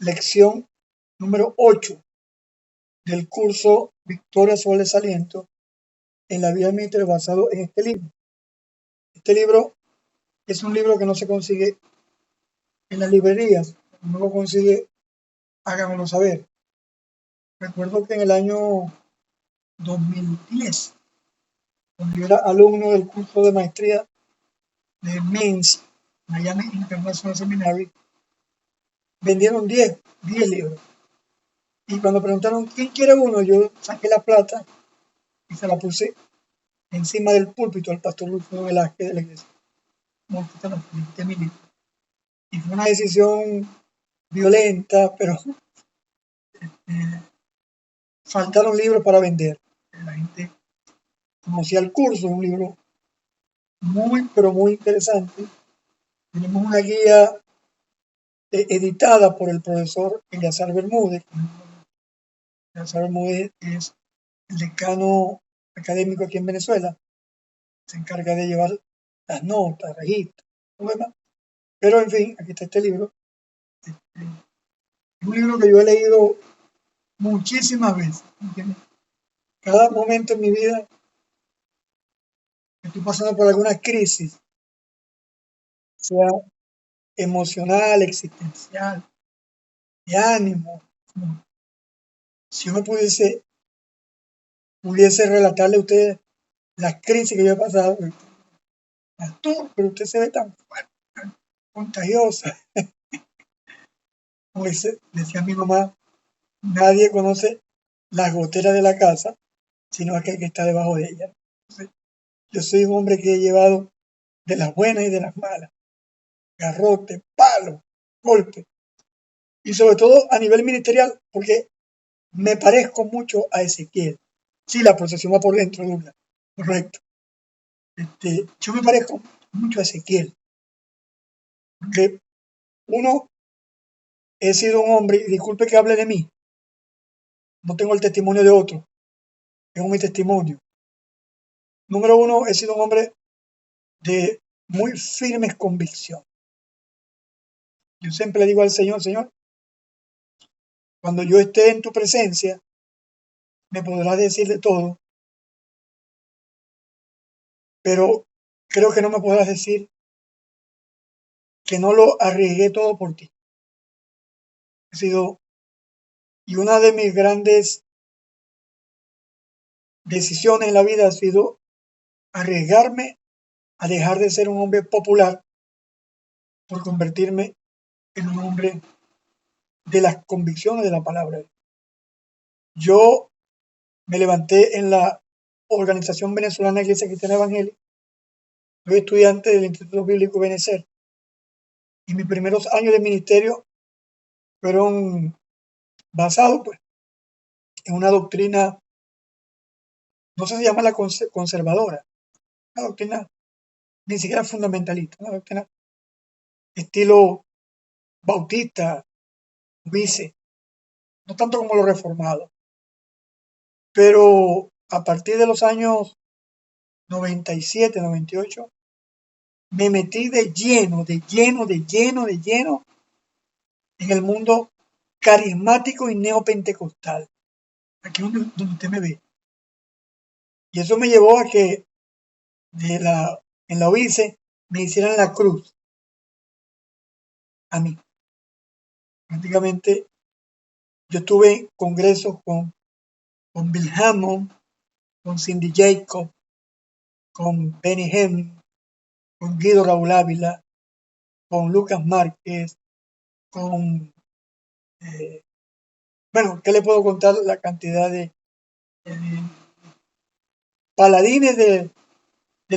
lección número 8 del curso Victoria sobre el Desaliento en la vida ministerial basado en este libro. Este libro es un libro que no se consigue en las librerías, no lo consigue, háganmelo saber. Recuerdo que en el año 2010, cuando yo era alumno del curso de maestría de MENS, Miami International Seminary, vendieron 10 libros. Y cuando preguntaron quién quiere uno, yo saqué la plata y se la puse encima del púlpito al pastor Rufo Velázquez de la iglesia. No, y fue una decisión violenta, pero faltaron libros para vender. La gente conocía el curso, un libro muy, pero muy interesante. Tenemos una guía editada por el profesor Eleazar Bermúdez. Eleazar Bermúdez es el decano académico aquí en Venezuela. Se encarga de llevar las notas, registros, demás. Pero en fin, aquí está este libro. Es un libro que yo he leído muchísimas veces. Cada momento en mi vida estoy pasando por alguna crisis, sea emocional, existencial, de ánimo. Si yo me pudiese relatarle a ustedes las crisis que yo he pasado, pastor, pero usted se ve tan fuerte, tan contagiosa. Como decía mi mamá, nadie conoce las goteras de la casa, sino aquel que está debajo de ella. Entonces, yo soy un hombre que he llevado de las buenas y de las malas, garrote, palo, golpe, y sobre todo a nivel ministerial, porque me parezco mucho a Ezequiel. Sí, la procesión va por dentro, Douglas, correcto. Yo me parezco mucho a Ezequiel, porque uno, he sido un hombre, y disculpe que hable de mí, no tengo el testimonio de otro, tengo mi testimonio. Número uno, he sido un hombre de muy firmes convicciones. Yo siempre le digo al Señor, Señor, cuando yo esté en tu presencia, me podrás decir de todo, pero creo que no me podrás decir que no lo arriesgué todo por ti. He sido, y una de mis grandes decisiones en la vida ha sido arriesgarme a dejar de ser un hombre popular por convertirme en un hombre de las convicciones de la palabra. Yo me levanté en la Organización Venezolana Iglesia Cristiana Evangélica. Soy estudiante del Instituto Bíblico Benecer. Y mis primeros años de ministerio fueron basados pues, en una doctrina, no sé si se llama la conservadora, una doctrina ni siquiera fundamentalista, una doctrina estilo bautista, vice, no tanto como los reformados. Pero a partir de los años 97, 98, me metí de lleno en el mundo carismático y neopentecostal. Aquí es donde usted me ve. Y eso me llevó a que en la OICE me hicieran la cruz a mí. Prácticamente yo estuve en congresos con Bill Hammond, con Cindy Jacob, con Benny Hinn, con Guido Raúl Ávila, con Lucas Márquez, con, bueno, ¿qué le puedo contar? La cantidad de paladines del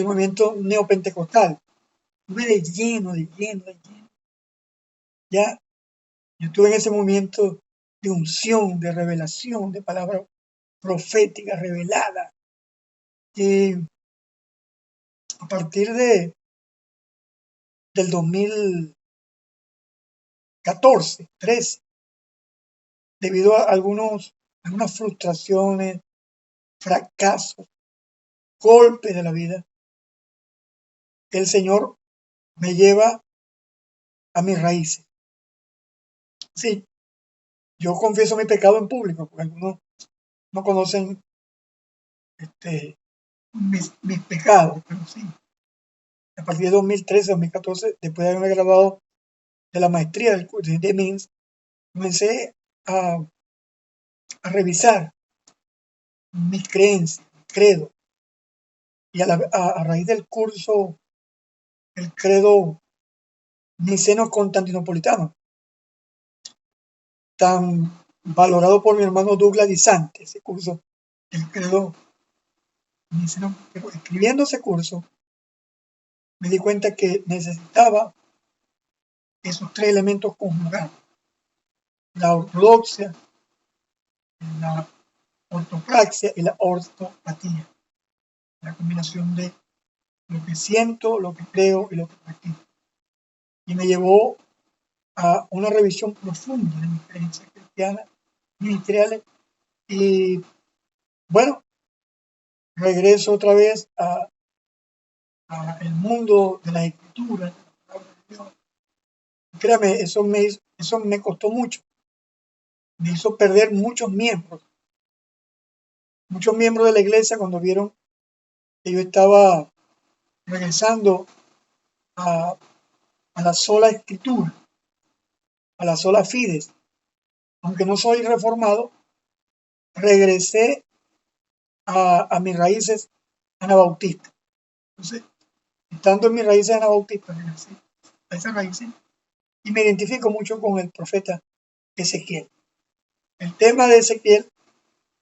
movimiento neopentecostal. Estuve de lleno. Ya, yo estuve en ese movimiento de unción, de revelación, de palabra profética revelada. Y a partir del 2014, 13, debido a algunas frustraciones, fracasos, golpes de la vida, el Señor me lleva a mis raíces. Sí, Yo confieso mi pecado en público, porque algunos no conocen mis pecados, pero sí. A partir de 2013, 2014, después de haberme graduado de la maestría del curso de MINS, comencé a, a revisar mis creencias, mi credo, y a raíz del curso, el credo niceno-constantinopolitano, tan valorado por mi hermano Douglas Di Sante, ese curso, el credo niceno, pero escribiendo ese curso, me di cuenta que necesitaba esos tres elementos conjugados: la ortodoxia, la ortopraxia y la ortopatía, la combinación de lo que siento, lo que creo y lo que practico. Y me llevó a una revisión profunda de mis creencias cristianas, ministeriales, y bueno, regreso otra vez a el mundo de las escrituras, de la palabra de Dios. Créame, eso me costó mucho, me hizo perder muchos miembros de la iglesia cuando vieron que yo estaba regresando a, a la sola escritura, a la sola fides. Aunque no soy reformado, regresé a mis raíces anabautistas. Entonces, estando en mis raíces anabautistas, regresé a esas raíces y me identifico mucho con el profeta Ezequiel. El tema de Ezequiel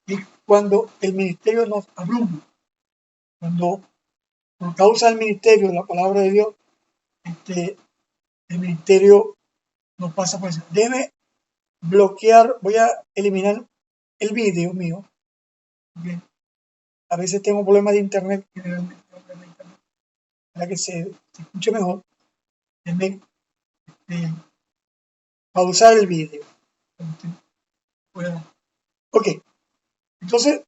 es cuando el ministerio nos abruma, cuando por causa del ministerio de la palabra de Dios, el ministerio nos pasa por eso. Debe bloquear, voy a eliminar el vídeo mío, porque a veces tengo problemas de internet, para que se escuche mejor. Déjeme pausar el vídeo. Ok, entonces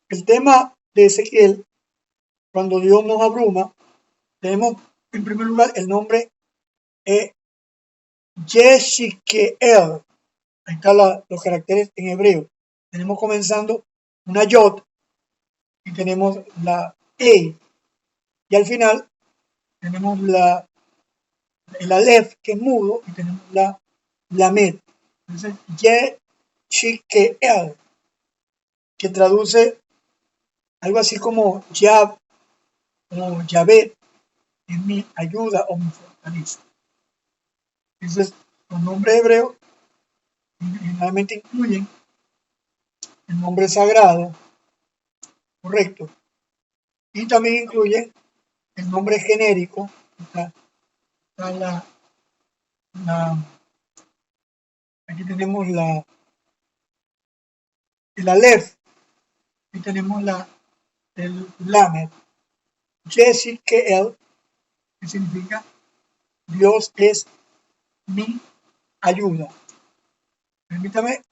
el tema de Ezequiel, cuando Dios nos abruma, tenemos en primer lugar el nombre Yeshikeel. Ahí están los caracteres en hebreo. Tenemos comenzando una yod y tenemos la e, y al final tenemos el alef, que es mudo, y tenemos la lamed. Entonces, Yeshikeel, que traduce algo así como Yab o Yahvé, es mi ayuda o mi fortaleza. Entonces, los nombres hebreos generalmente incluyen el nombre sagrado, correcto, y también incluyen el nombre genérico. Está aquí tenemos el Aleph, y tenemos el Lamed. Yeshikeel, que significa Dios es mi ayuda. Permítame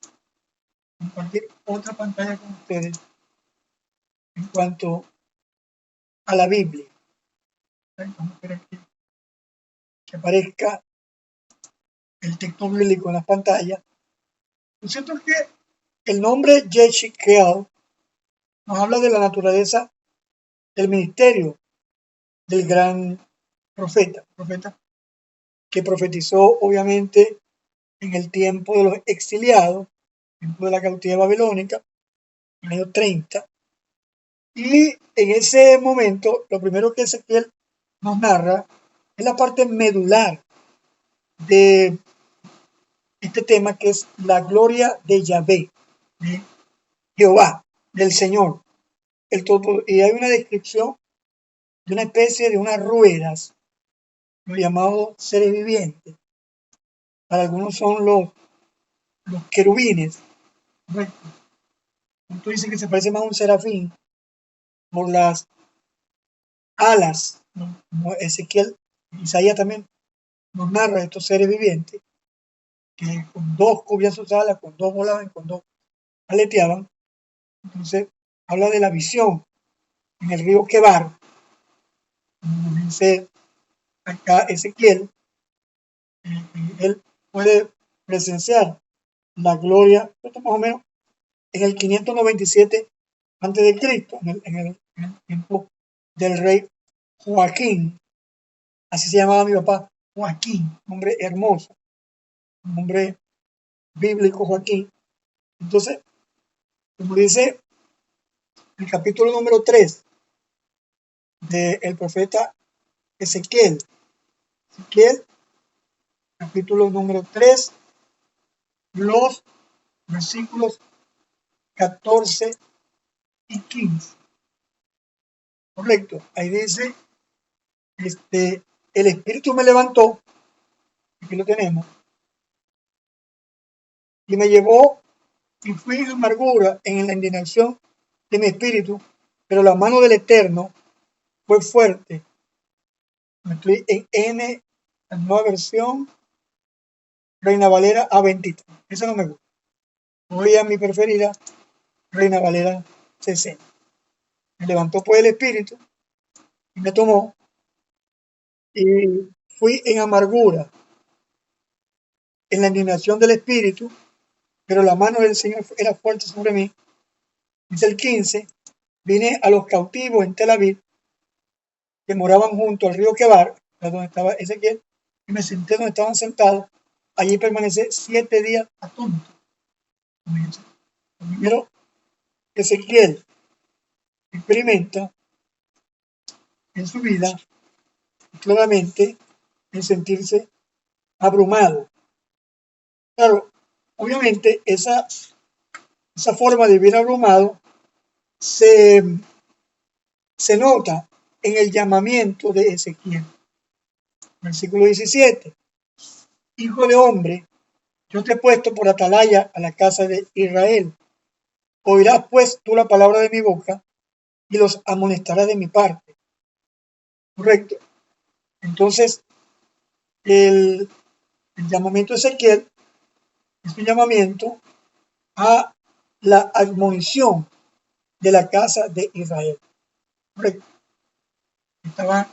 compartir otra pantalla con ustedes en cuanto a la Biblia. Vamos a esperar que aparezca el texto bíblico en la pantalla. Lo cierto es que el nombre Yeshikeel nos habla de la naturaleza del ministerio del gran profeta que profetizó obviamente en el tiempo de los exiliados, tiempo de la cautividad babilónica, en el año 30. Y en ese momento, lo primero que Ezequiel nos narra es la parte medular de este tema, que es la gloria de Yahvé, de Jehová, del Señor, el todo. Y hay una descripción de una especie de unas ruedas, los llamados seres vivientes. Para algunos son los querubines. Tú dices que se parece más a un serafín por las alas, ¿no? Como Ezequiel, Isaías también nos narra estos seres vivientes que con dos cubrían sus alas, con dos volaban, con dos aleteaban. Entonces habla de la visión en el río Quebar, como dice acá Ezequiel. Él puede presenciar la gloria, esto más o menos en el 597 antes de Cristo, en el tiempo del rey Joaquín, así se llamaba mi papá, Joaquín, un hombre hermoso, un hombre bíblico Joaquín. Entonces, como dice el capítulo número 3 del profeta Ezequiel, Ezequiel, capítulo número 3, los versículos 14 y 15. Correcto, ahí dice, el Espíritu me levantó, aquí lo tenemos, y me llevó y fui en amargura en la indignación de mi espíritu, pero la mano del Eterno fue fuerte. Estoy en N, la nueva versión, Reina Valera A23. Esa no me gusta. Voy a mi preferida, Reina Valera 60. Me levantó pues el espíritu y me tomó y fui en amargura en la indignación del espíritu, pero la mano del Señor era fuerte sobre mí. Dice el 15, vine a los cautivos en Tel Aviv, que moraban junto al río Quebar, donde estaba Ezequiel, y me senté donde estaban sentados. Allí permanecé 7 días atónito. Primero, Ezequiel experimenta en su vida claramente el sentirse abrumado. Claro, obviamente esa forma de vivir abrumado se nota en el llamamiento de Ezequiel. Versículo 17. Hijo de hombre, yo te he puesto por atalaya a la casa de Israel. Oirás pues tú la palabra de mi boca y los amonestarás de mi parte. Correcto. Entonces, el llamamiento de Ezequiel es un llamamiento a la admonición de la casa de Israel. Correcto. Estaba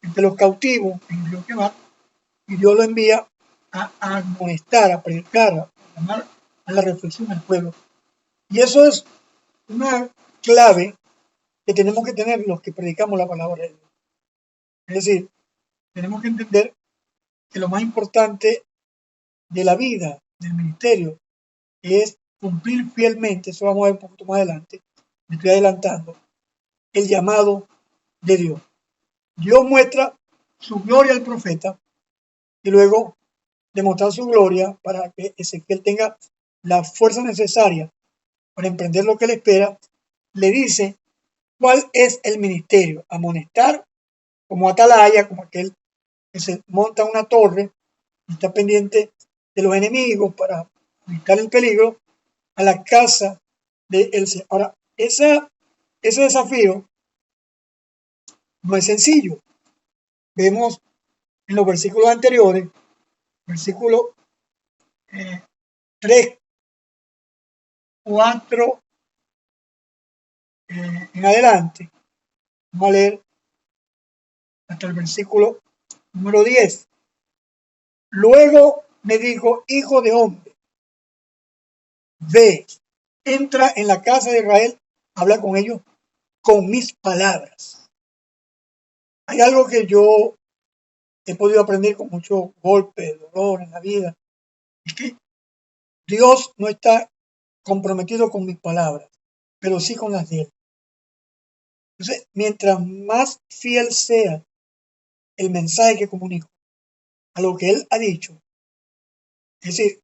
entre los cautivos en el río Quebar y Dios lo envía a admonestar, a predicar, a llamar a la reflexión al pueblo. Y eso es una clave que tenemos que tener los que predicamos la palabra de Dios. Es decir, tenemos que entender que lo más importante de la vida, del ministerio, es cumplir fielmente, eso vamos a ver un poquito más adelante, me estoy adelantando, el llamado de Dios. Dios muestra su gloria al profeta y luego demostrar su gloria para que Ezequiel tenga la fuerza necesaria para emprender lo que le espera, le dice cuál es el ministerio: amonestar como atalaya, como aquel que se monta una torre y está pendiente de los enemigos para evitar el peligro, a la casa del Señor. Ahora, ese desafío no es sencillo. Vemos en los versículos anteriores, versículo 3, 4 en adelante, vamos a leer hasta el versículo número 10. Luego me dijo, hijo de hombre, ve, entra en la casa de Israel, habla con ellos con mis palabras. Hay algo que yo he podido aprender con mucho golpe, dolor en la vida, es que Dios no está comprometido con mis palabras, pero sí con las de Él. Entonces, mientras más fiel sea el mensaje que comunico a lo que Él ha dicho, es decir,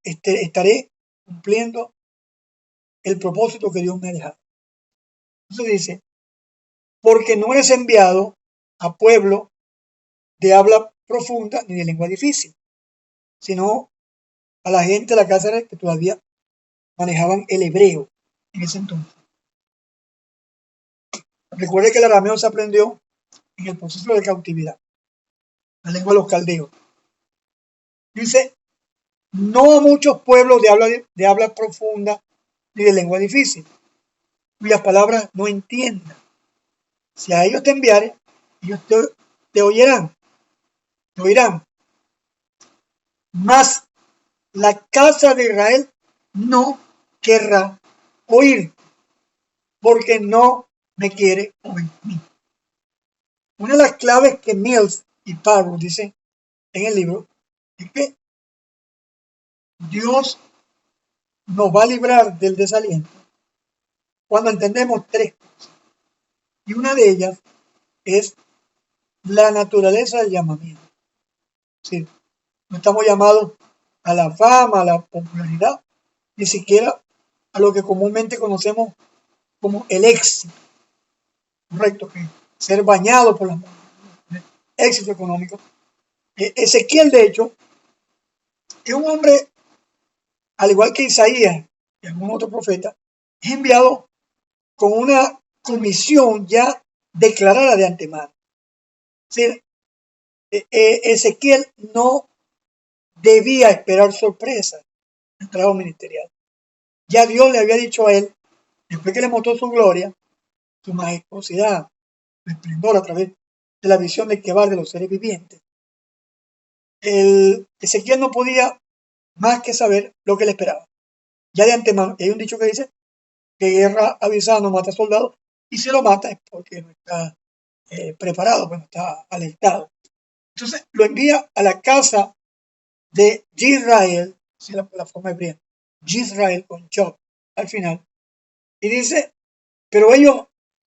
estaré cumpliendo el propósito que Dios me ha dejado. Entonces dice, porque no eres enviado a pueblo de habla profunda ni de lengua difícil, sino a la gente de la casa que todavía manejaban el hebreo en ese entonces. Recuerde que el arameo se aprendió en el proceso de cautividad, la lengua de los caldeos. Dice, no a muchos pueblos de habla profunda ni de lengua difícil, cuyas palabras no entiendan. Si a ellos te enviare, ellos te oirán, mas la casa de Israel no querrá oír, porque no me quiere oír. Una de las claves que Mills y Parrow dicen en el libro es que Dios nos va a librar del desaliento cuando entendemos tres cosas. Y una de ellas es la naturaleza del llamamiento. Es decir, no estamos llamados a la fama, a la popularidad, ni siquiera a lo que comúnmente conocemos como el éxito. Correcto, que ser bañado por las manos, éxito económico. Ezequiel, de hecho, es un hombre, al igual que Isaías y algún otro profeta, es enviado con una comisión ya declarada de antemano. Es decir, Ezequiel no debía esperar sorpresas en el trabajo ministerial. Ya Dios le había dicho a él, después que le mostró su gloria, su majestuosidad, su esplendor a través de la visión de que va de los seres vivientes, Ezequiel no podía más que saber lo que le esperaba. Ya de antemano, y hay un dicho que dice que guerra avisada no mata soldados, y si lo mata es porque no está preparado, pues no está alertado. Entonces lo envía a la casa de Israel, si la forma hebrea, Israel con Job al final, y dice, pero ellos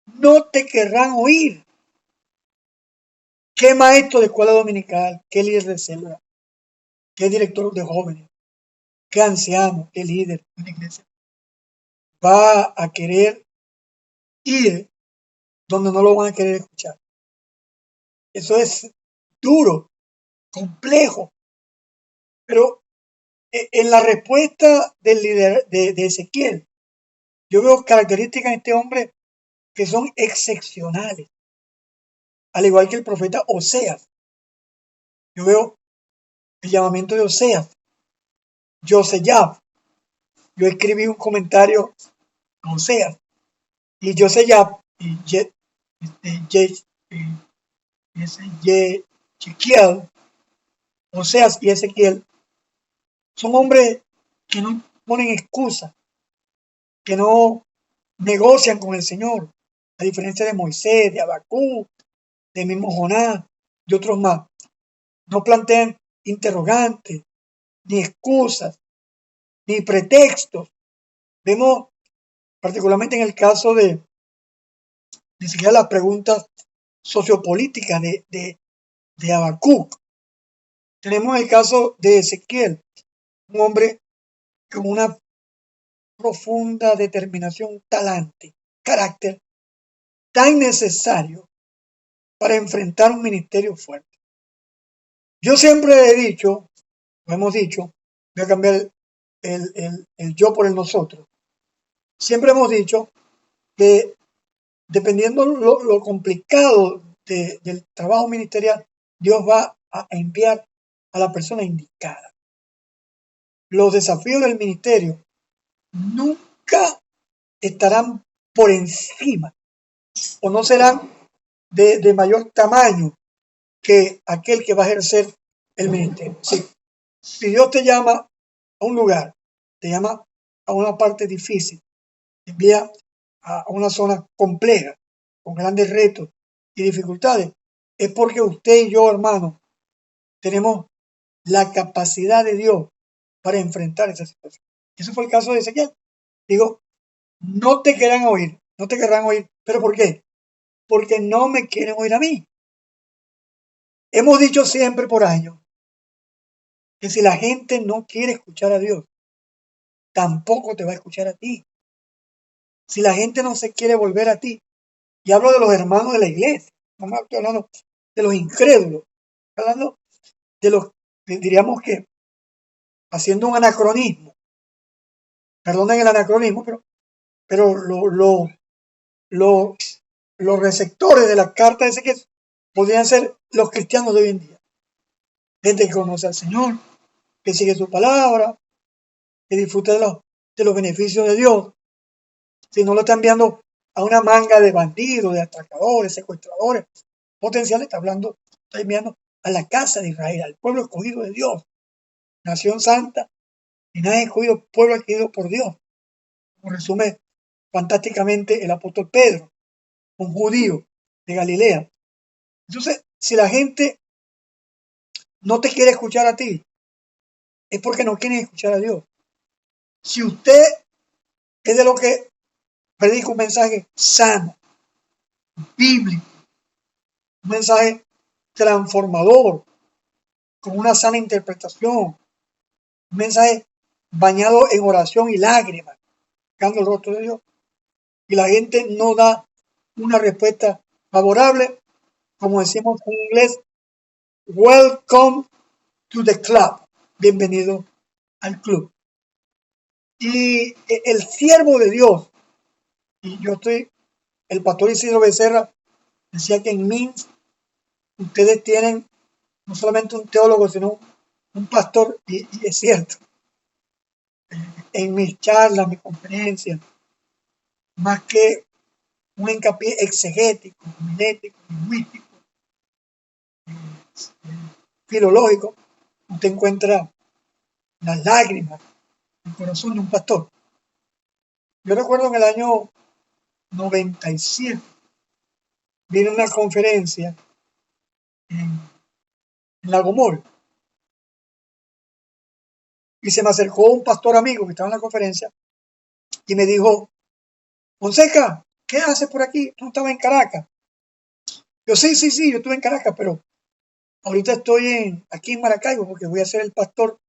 no te querrán oír. ¿Qué maestro de escuela dominical? ¿Qué líder de célula? ¿Qué director de jóvenes? ¿Qué anciano? ¿Qué líder de una iglesia va a querer ir donde no lo van a querer escuchar? Eso es duro, complejo, pero en la respuesta del líder de Ezequiel, yo veo características en este hombre que son excepcionales, al igual que el profeta Oseas. Yo veo el llamamiento de Oseas, Joseyab. Yo escribí un comentario a Oseas, y Joseyab y Ezequiel, Oseas y Ezequiel son hombres que no ponen excusas, que no negocian con el Señor, a diferencia de Moisés, de Abacú, de mismo Jonás, de otros más. No plantean interrogantes, ni excusas, ni pretextos. Vemos particularmente en el caso de ni siquiera las preguntas sociopolíticas de Habacuc. Tenemos el caso de Ezequiel, un hombre con una profunda determinación, talante, carácter tan necesario para enfrentar un ministerio fuerte. Yo siempre he dicho, lo hemos dicho, voy a cambiar el yo por el nosotros. Siempre hemos dicho que dependiendo lo complicado del trabajo ministerial, Dios va a enviar a la persona indicada. Los desafíos del ministerio nunca estarán por encima o no serán de mayor tamaño que aquel que va a ejercer el ministerio. Sí. Si Dios te llama a un lugar, te llama a una parte difícil, te envía a una zona compleja, con grandes retos y dificultades, es porque usted y yo, hermano, tenemos la capacidad de Dios para enfrentar esa situación. Ese fue el caso de Ezequiel. Digo, no te querrán oír, no te querrán oír. ¿Pero por qué? Porque no me quieren oír a mí. Hemos dicho siempre por años que si la gente no quiere escuchar a Dios, tampoco te va a escuchar a ti. Si la gente no se quiere volver a ti, y hablo de los hermanos de la iglesia, no me estoy hablando de los incrédulos, estoy hablando de los, diríamos que, haciendo un anacronismo, perdonen el anacronismo, pero los receptores de la carta de Ezequiel podrían ser los cristianos de hoy en día. Gente que conoce al Señor, que sigue su palabra, que disfruta de los beneficios de Dios. Si no lo está enviando a una manga de bandidos, de atracadores, secuestradores potenciales, está enviando a la casa de Israel, al pueblo escogido de Dios, nación santa, y nadie escogido pueblo adquirido por Dios, como resume fantásticamente el apóstol Pedro, un judío de Galilea. Entonces, si la gente no te quiere escuchar a ti, es porque no quieren escuchar a Dios. Si usted es de lo que predica un mensaje sano, bíblico, un mensaje transformador, con una sana interpretación, un mensaje bañado en oración y lágrimas, buscando el rostro de Dios, y la gente no da una respuesta favorable, como decimos en inglés, welcome to the club, bienvenido al club. Y el siervo de Dios, y el pastor Isidro Becerra decía que en Minsk ustedes tienen no solamente un teólogo, sino un pastor, y es cierto, en mis charlas, mis conferencias, más que un hincapié exegético, homilético, lingüístico, filológico, usted encuentra las lágrimas, el corazón de un pastor. Yo recuerdo en el año 97, vine a una conferencia en Lagomol, y se me acercó un pastor amigo que estaba en la conferencia y me dijo, Fonseca, ¿qué haces por aquí? ¿Tú estabas en Caracas? Yo, sí, yo estuve en Caracas, pero ahorita estoy aquí en Maracaibo porque voy a ser el pastor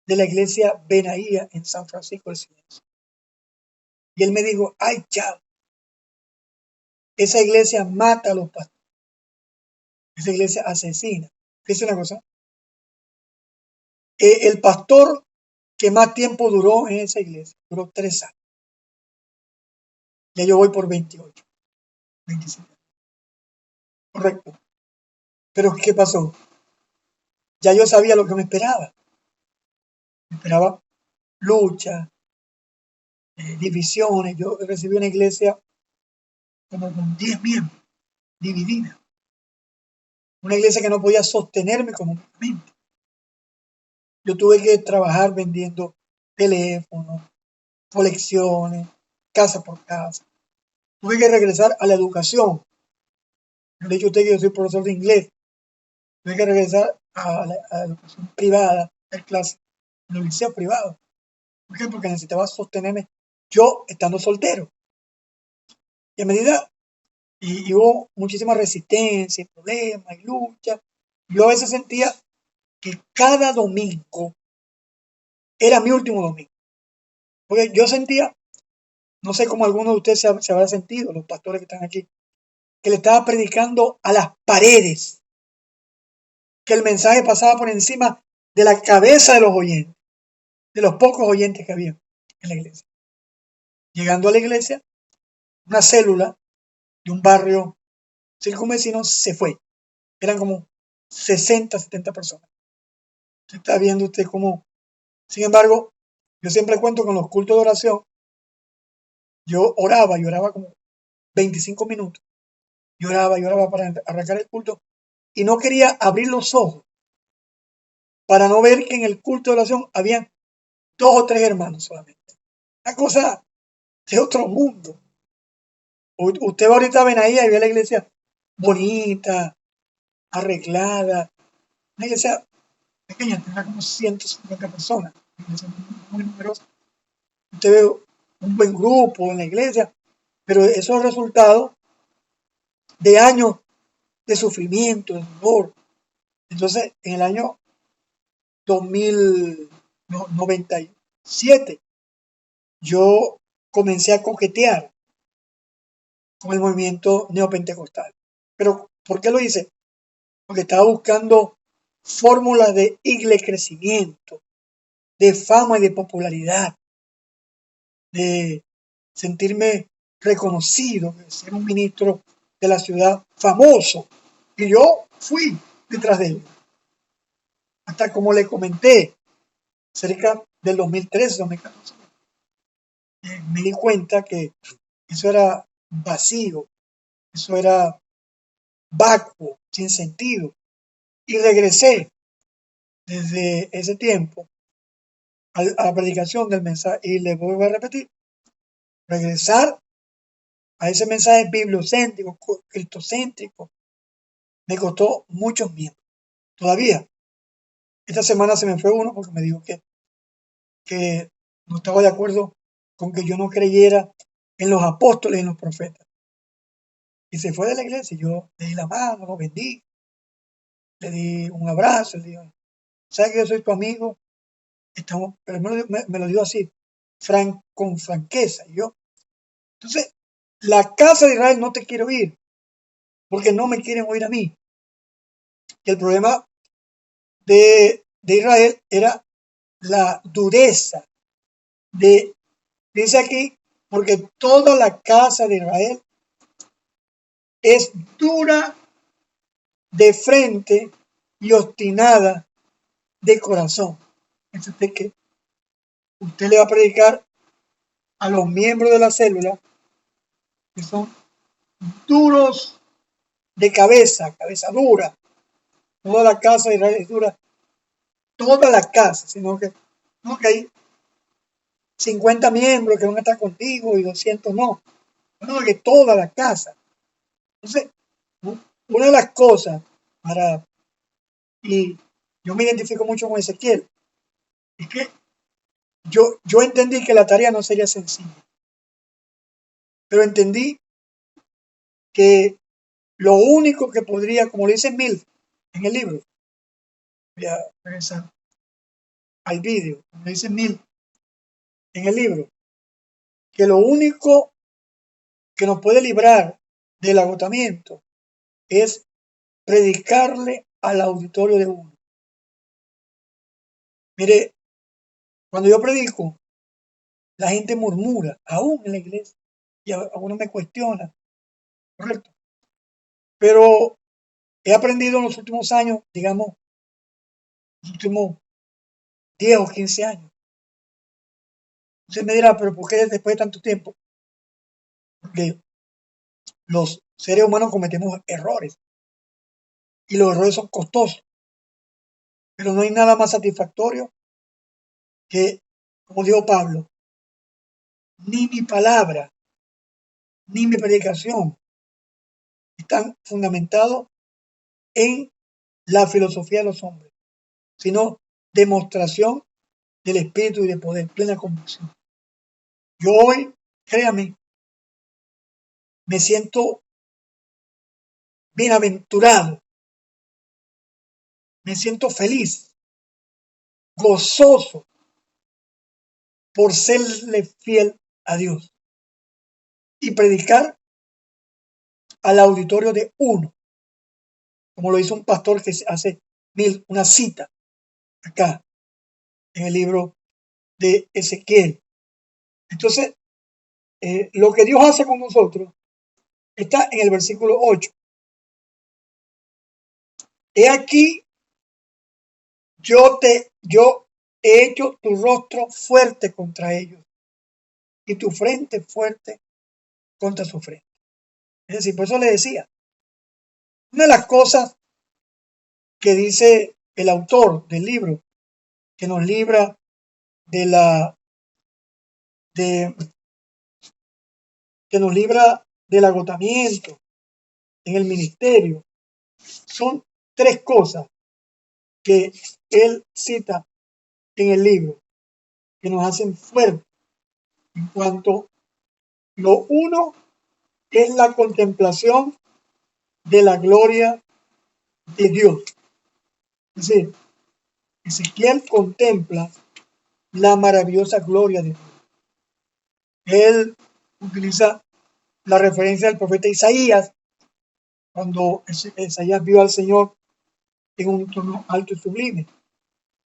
de la iglesia Benaía en San Francisco del Silencio. Y él me dijo, ay, chao, esa iglesia mata a los pastores, esa iglesia asesina. Fíjese una cosa, el pastor que más tiempo duró en esa iglesia, duró 3 años. Ya yo voy por 28, 25. Correcto. Pero ¿qué pasó? Ya yo sabía lo que me esperaba. Me esperaba lucha, divisiones. Yo recibí una iglesia como con 10 miembros, dividida. Una iglesia que no podía sostenerme económicamente. Yo tuve que trabajar vendiendo teléfonos, colecciones, casa por casa. Tuve que regresar a la educación. Yo le he dicho a usted que yo soy profesor de inglés. Tuve que regresar a la educación privada, a clases en los liceos privados. ¿Por qué? Porque necesitaba sostenerme yo estando soltero. Y a medida, y hubo muchísima resistencia, problemas y lucha. Yo a veces sentía que cada domingo era mi último domingo. Porque yo sentía, no sé cómo alguno de ustedes se habrá sentido, los pastores que están aquí, que le estaba predicando a las paredes, que el mensaje pasaba por encima de la cabeza de los oyentes, de los pocos oyentes que había en la iglesia. Llegando a la iglesia, una célula de un barrio circunvecino se fue. Eran como 60, 70 personas. Está viendo usted cómo, sin embargo, yo siempre cuento con los cultos de oración. Yo oraba como 25 minutos. Lloraba para arrancar el culto y no quería abrir los ojos para no ver que en el culto de oración habían 2 o 3 hermanos solamente. Una cosa de otro mundo. Usted va ahorita a Benaía y ve la iglesia bonita, arreglada, una iglesia pequeña, tendrá como 150 personas, una iglesia muy numerosa. Usted ve un buen grupo en la iglesia, pero eso es resultado de años de sufrimiento, de dolor. Entonces, en el año 2097, yo comencé a coquetear con el movimiento neopentecostal. Pero, ¿por qué lo hice? Porque estaba buscando fórmulas de crecimiento, de fama y de popularidad, de sentirme reconocido, de ser un ministro de la ciudad famoso. Y yo fui detrás de él. Hasta como le comenté, cerca del 2013-2014, me di cuenta que eso era vacío, eso era vacuo, sin sentido. Y regresé desde ese tiempo a la predicación del mensaje. Y le vuelvo a repetir, regresar a ese mensaje bibliocéntrico, cristocéntrico, me costó muchos miembros. Todavía, esta semana se me fue uno porque me dijo que no estaba de acuerdo con que yo no creyera en los apóstoles y en los profetas. Y se fue de la iglesia. Yo le di la mano, lo bendigo, le di un abrazo, le digo, ¿sabes que yo soy tu amigo? Pero me lo dio así, con franqueza. Entonces, la casa de Israel no te quiero oír, porque no me quieren oír a mí. Y el problema de Israel era la dureza dice aquí, porque toda la casa de Israel es dura de frente y obstinada de corazón. Es que usted le va a predicar a los miembros de la célula que son duros de cabeza dura. Toda la casa de Israel es dura, toda la casa, sino que, no, que hay 50 miembros que van a estar contigo y 200 no. No, que toda la casa. Entonces, una de las cosas y yo me identifico mucho con Ezequiel, es que yo entendí que la tarea no sería sencilla, pero entendí que lo único que podría, como le dice Mill en el libro, voy a regresar al vídeo, como le dice Mill en el libro, que lo único que nos puede librar del agotamiento es predicarle al auditorio de uno. Mire, cuando yo predico, la gente murmura, aún en la iglesia, y algunos me cuestionan, correcto. Pero he aprendido en los últimos años, digamos, los últimos 10 o 15 años. Usted me dirá, pero ¿por qué después de tanto tiempo? Porque los seres humanos cometemos errores y los errores son costosos, pero no hay nada más satisfactorio que, como dijo Pablo, ni mi palabra, ni mi predicación están fundamentados en la filosofía de los hombres, sino demostración del espíritu y de poder, plena convicción. Yo hoy, créame, me siento bienaventurado, me siento feliz, gozoso por serle fiel a Dios y predicar al auditorio de uno, como lo hizo un pastor que hace una cita acá en el libro de Ezequiel. Entonces, lo que Dios hace con nosotros está en el versículo 8. He aquí, yo he hecho tu rostro fuerte contra ellos y tu frente fuerte contra su frente. Es decir, por eso le decía, una de las cosas que dice el autor del libro, que nos libra que nos libra del agotamiento en el ministerio, son tres cosas que él cita en el libro, que nos hacen fuertes. En cuanto lo uno es la contemplación de la gloria de Dios. Es decir, Ezequiel contempla la maravillosa gloria de Dios. Él utiliza la referencia del profeta Isaías, cuando Isaías vio al Señor en un trono alto y sublime.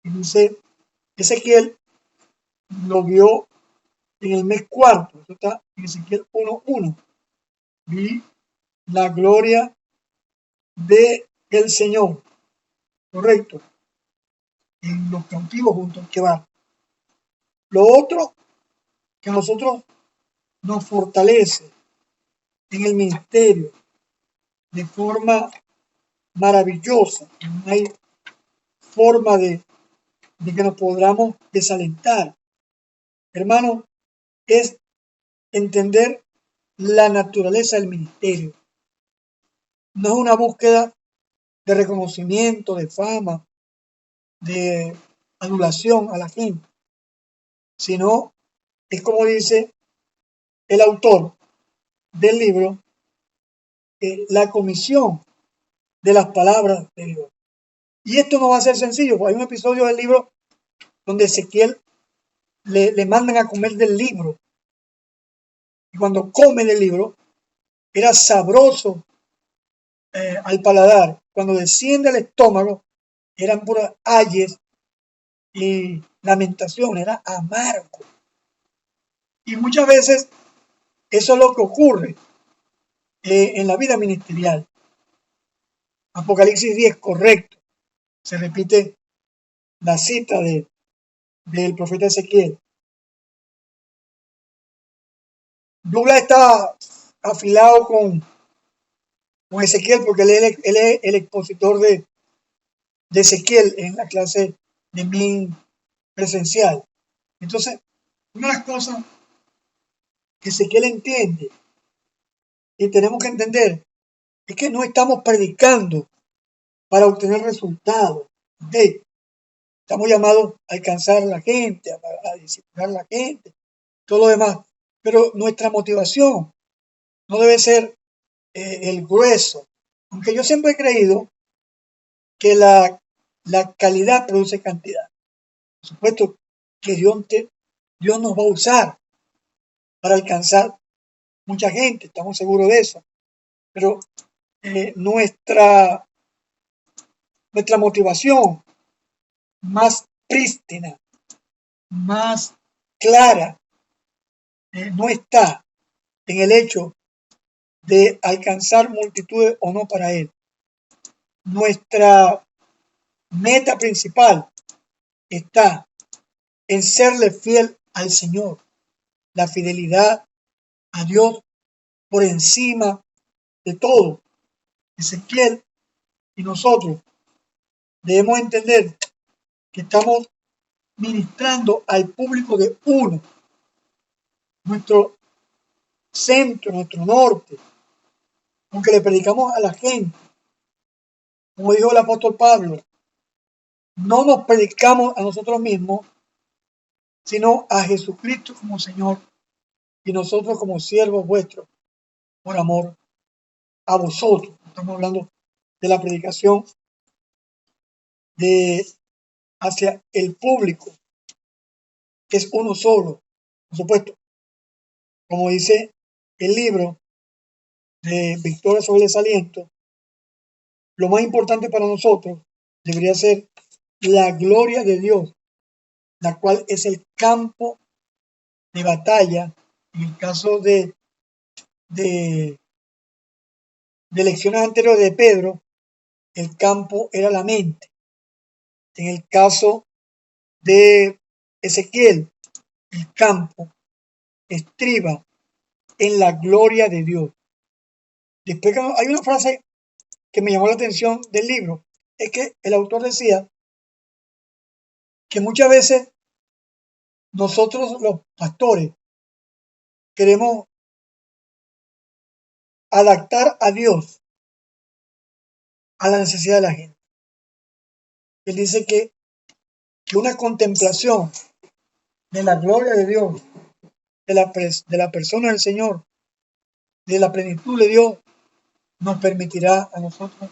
Y dice, Ezequiel lo vio en el mes cuarto, eso está en Ezequiel 1:1. Vi la gloria del Señor, correcto, en los cautivos junto al que va. Lo otro que a nosotros nos fortalece en el ministerio de forma maravillosa, no hay forma de de que nos podamos desalentar. Hermano, es entender la naturaleza del ministerio. No es una búsqueda de reconocimiento, de fama, de adulación a la gente, sino es como dice el autor del libro, la comisión de las palabras de Dios. Y esto no va a ser sencillo, porque hay un episodio del libro donde Ezequiel le mandan a comer del libro. Y cuando come del libro, era sabroso al paladar. Cuando desciende al estómago, eran puras ayes y lamentación, era amargo. Y muchas veces eso es lo que ocurre en la vida ministerial. Apocalipsis 10, correcto. Se repite la cita del profeta Ezequiel. Douglas está afilado con Ezequiel porque él es el expositor de Ezequiel en la clase de MIN presencial. Entonces, una de las cosas que Ezequiel entiende y tenemos que entender es que no estamos predicando para obtener resultados. ¿Okay? Estamos llamados a alcanzar a la gente, a disciplinar a la gente, todo lo demás. Pero nuestra motivación no debe ser el grueso. Aunque yo siempre he creído que la calidad produce cantidad. Por supuesto que Dios nos va a usar para alcanzar mucha gente, estamos seguros de eso. Pero nuestra motivación más prístina, más clara, no está en el hecho de alcanzar multitudes o no para Él. Nuestra meta principal está en serle fiel al Señor, la fidelidad a Dios por encima de todo. Ezequiel y nosotros debemos entender que estamos ministrando al público de uno, nuestro centro, nuestro norte, aunque le predicamos a la gente, como dijo el apóstol Pablo, no nos predicamos a nosotros mismos, sino a Jesucristo como Señor y nosotros como siervos vuestros, por amor a vosotros. Estamos hablando de la predicación hacia el público, que es uno solo, por supuesto. Como dice el libro de Victoria sobre el Desaliento, lo más importante para nosotros debería ser la gloria de Dios, la cual es el campo de batalla. En el caso de lecciones anteriores de Pedro, el campo era la mente. En el caso de Ezequiel, el campo estriba en la gloria de Dios. Después hay una frase que me llamó la atención del libro, es que el autor decía que muchas veces nosotros los pastores queremos adaptar a Dios a la necesidad de la gente. Él dice que una contemplación de la gloria de Dios, de la persona del Señor, de la plenitud de Dios, nos permitirá a nosotros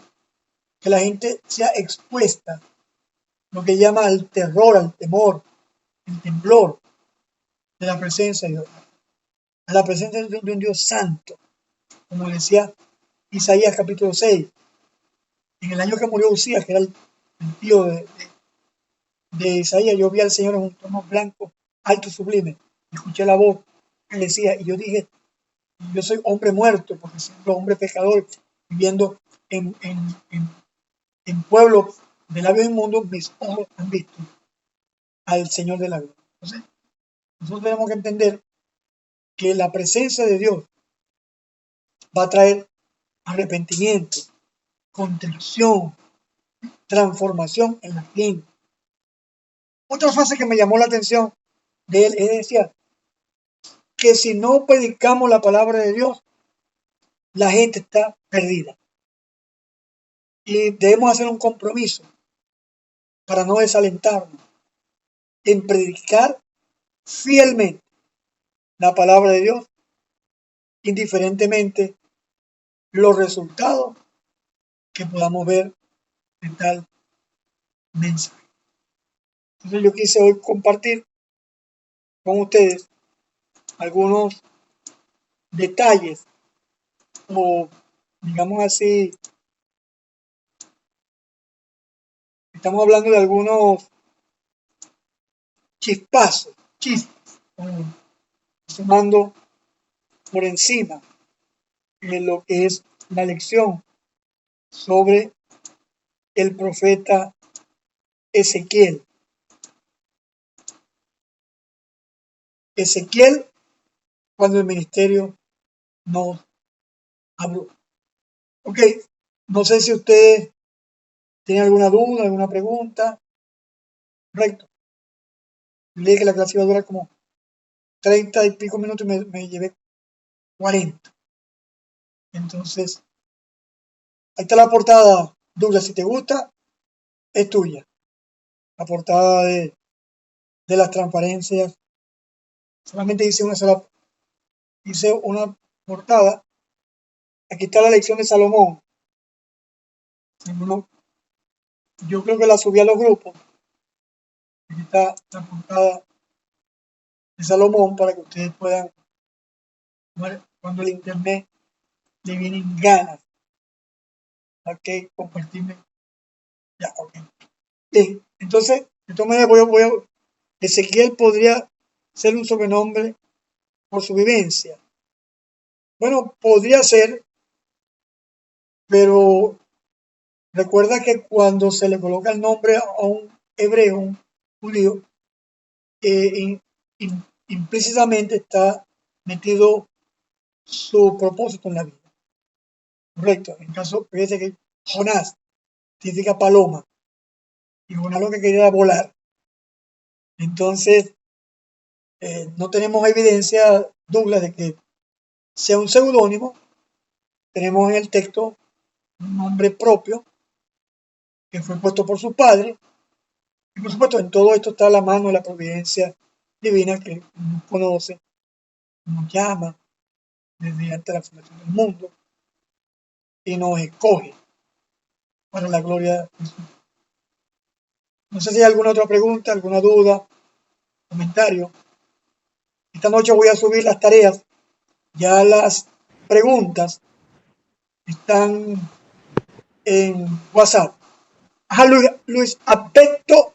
que la gente sea expuesta, lo que llama al terror, al temor, el temblor de la presencia de Dios, a la presencia de un Dios santo, como decía Isaías capítulo 6, en el año que murió Usías, que era el tío de Isaías, yo vi al Señor en un trono blanco, alto y sublime, escuché la voz que decía, y yo dije, yo soy hombre muerto, porque siendo hombre pecador, viviendo en pueblos de labios inmundos, mis ojos han visto al Señor de la gloria. Entonces, nosotros tenemos que entender que la presencia de Dios va a traer arrepentimiento, contrición, transformación en la gente. Otra frase que me llamó la atención de él es decía que si no predicamos la palabra de Dios, la gente está perdida. Y debemos hacer un compromiso para no desalentarnos en predicar fielmente la palabra de Dios, indiferentemente los resultados que podamos ver de tal mensaje. Entonces yo quise hoy compartir con ustedes algunos detalles o, digamos así, estamos hablando de algunos chispas, sumando por encima de lo que es la lección sobre el profeta Ezequiel. Ezequiel, cuando el ministerio nos habló. Ok, no sé si usted tiene alguna duda, alguna pregunta. Correcto. Leí que la clase iba a durar como 30 y pico minutos y me llevé 40. Entonces, ahí está la portada, Douglas, si te gusta, es tuya. La portada de las transparencias. Solamente hice una portada. Aquí está la lección de Salomón. Yo creo que la subí a los grupos. Aquí está la portada de Salomón para que ustedes puedan ver cuando el internet le vienen ganas. Ok, compartirme. Ya, ok. Bien, entonces, de todas maneras Ezequiel podría ser un sobrenombre por su vivencia. Bueno, podría ser, pero recuerda que cuando se le coloca el nombre a un hebreo, un judío, implícitamente está metido su propósito en la vida. Correcto. En caso, fíjese que Jonás significa paloma, y Jonás lo que quería era volar. Entonces, no tenemos evidencia, Douglas, de que sea un seudónimo. Tenemos en el texto un nombre propio que fue puesto por su padre. Y por supuesto, en todo esto está la mano de la providencia divina que nos conoce, nos llama desde antes de la fundación del mundo y nos escoge para la gloria de Jesús. No sé si hay alguna otra pregunta, alguna duda, comentario. Esta noche voy a subir las tareas. Ya las preguntas están en WhatsApp. Ajá, Luis Alberto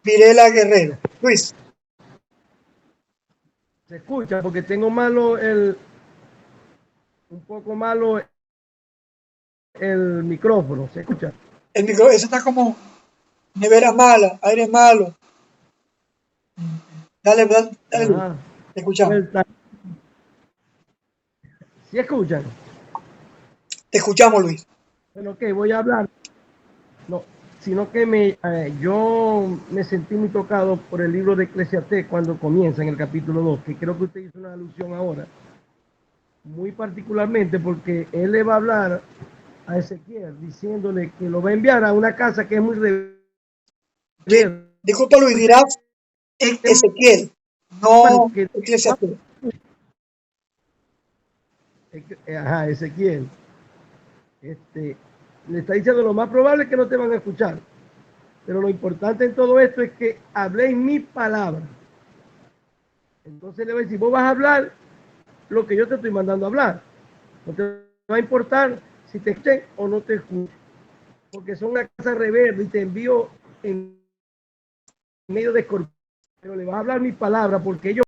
Virela Guerrero. Luis. Se escucha porque tengo un poco malo el micrófono. Se escucha. El micrófono, eso está como nevera mala, aire malo. Dale, Luis. Te escuchamos. ¿Sí escuchan? Te escuchamos, Luis. Bueno, ok, voy a hablar. No, sino que yo me sentí muy tocado por el libro de Eclesiastés cuando comienza en el capítulo 2, que creo que usted hizo una alusión ahora, muy particularmente porque él le va a hablar a Ezequiel diciéndole que lo va a enviar a una casa que es muy rebelde. Disculpa, Luis, dirás Ezequiel, no Eclesiastés. Ajá, Ezequiel. Le está diciendo lo más probable es que no te van a escuchar. Pero lo importante en todo esto es que habléis mi palabra. Entonces le va a decir, vos vas a hablar lo que yo te estoy mandando a hablar. No te va a importar si te escuchen o no te escuchen. Porque son una casa rebelde y te envío en medio de escorpión. Pero le vas a hablar mi palabra porque ellos